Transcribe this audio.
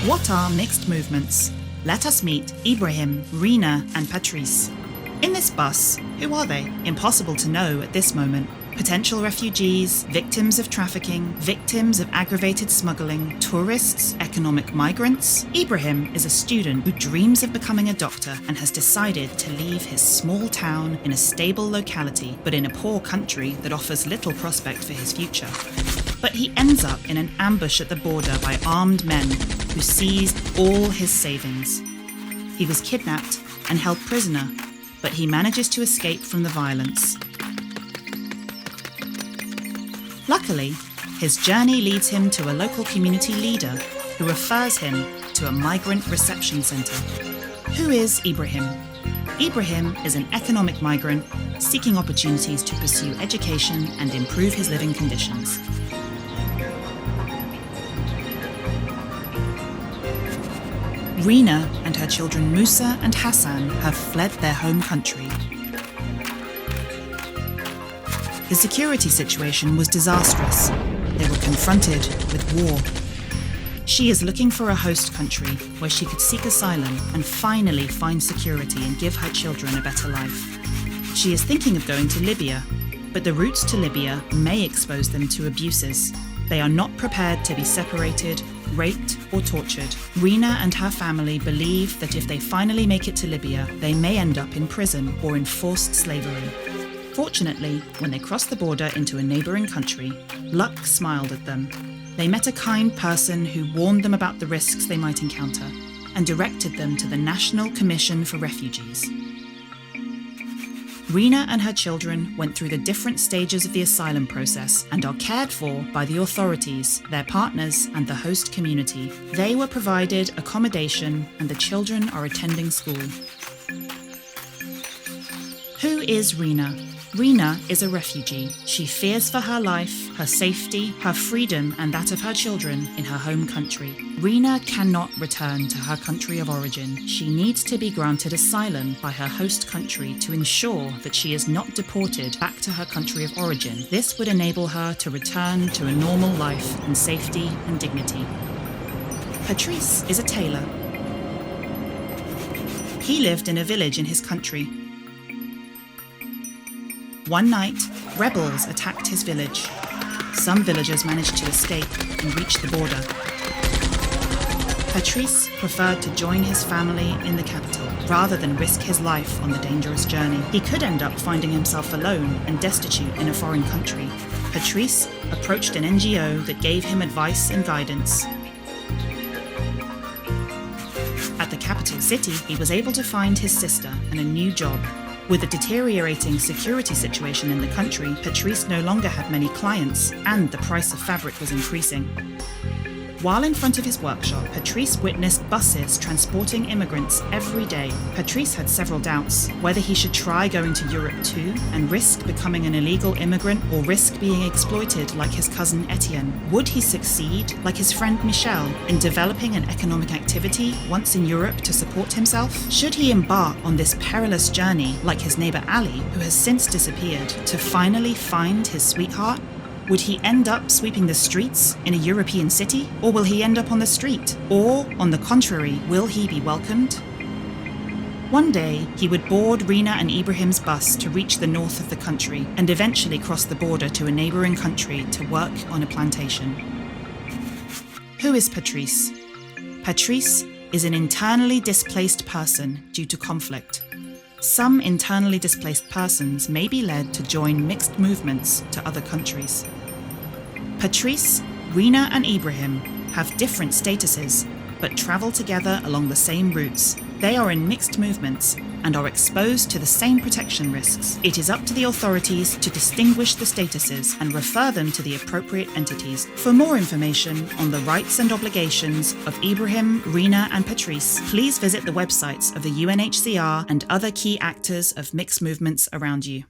What are mixed movements? Let us meet Ibrahim, Rina, and Patrice. In this bus, who are they? Impossible to know at this moment. Potential refugees, victims of trafficking, victims of aggravated smuggling, tourists, economic migrants. Ibrahim is a student who dreams of becoming a doctor and has decided to leave his small town in a stable locality, but in a poor country that offers little prospect for his future. But he ends up in an ambush at the border by armed men who seized all his savings. He was kidnapped and held prisoner, but he manages to escape from the violence. Luckily, his journey leads him to a local community leader who refers him to a migrant reception centre. Who is Ibrahim? Ibrahim is an economic migrant seeking opportunities to pursue education and improve his living conditions. Rina and her children Musa and Hassan have fled their home country. The security situation was disastrous. They were confronted with war. She is looking for a host country where she could seek asylum and finally find security and give her children a better life. She is thinking of going to Libya, but the routes to Libya may expose them to abuses. They are not prepared to be separated, raped, or tortured. Rina and her family believe that if they finally make it to Libya, they may end up in prison or in forced slavery. Fortunately, when they crossed the border into a neighbouring country, luck smiled at them. They met a kind person who warned them about the risks they might encounter and directed them to the National Commission for Refugees. Rina and her children went through the different stages of the asylum process and are cared for by the authorities, their partners, and the host community. They were provided accommodation and the children are attending school. Who is Rina? Rina is a refugee. She fears for her life, her safety, her freedom, and that of her children in her home country. Rina cannot return to her country of origin. She needs to be granted asylum by her host country to ensure that she is not deported back to her country of origin. This would enable her to return to a normal life in safety and dignity. Patrice is a tailor. He lived in a village in his country. One night, rebels attacked his village. Some villagers managed to escape and reach the border. Patrice preferred to join his family in the capital rather than risk his life on the dangerous journey. He could end up finding himself alone and destitute in a foreign country. Patrice approached an NGO that gave him advice and guidance. At the capital city, he was able to find his sister and a new job. With the deteriorating security situation in the country, Patrice no longer had many clients, and the price of fabric was increasing. While in front of his workshop, Patrice witnessed buses transporting immigrants every day. Patrice had several doubts whether he should try going to Europe too and risk becoming an illegal immigrant or risk being exploited like his cousin Etienne. Would he succeed, like his friend Michel, in developing an economic activity once in Europe to support himself? Should he embark on this perilous journey like his neighbour Ali, who has since disappeared, to finally find his sweetheart? Would he end up sweeping the streets in a European city? Or will he end up on the street? Or, on the contrary, will he be welcomed? One day, he would board Rina and Ibrahim's bus to reach the north of the country and eventually cross the border to a neighbouring country to work on a plantation. Who is Patrice? Patrice is an internally displaced person due to conflict. Some internally displaced persons may be led to join mixed movements to other countries. Patrice, Rina and Ibrahim have different statuses, but travel together along the same routes. They are in mixed movements and are exposed to the same protection risks. It is up to the authorities to distinguish the statuses and refer them to the appropriate entities. For more information on the rights and obligations of Ibrahim, Rina and Patrice, please visit the websites of the UNHCR and other key actors of mixed movements around you.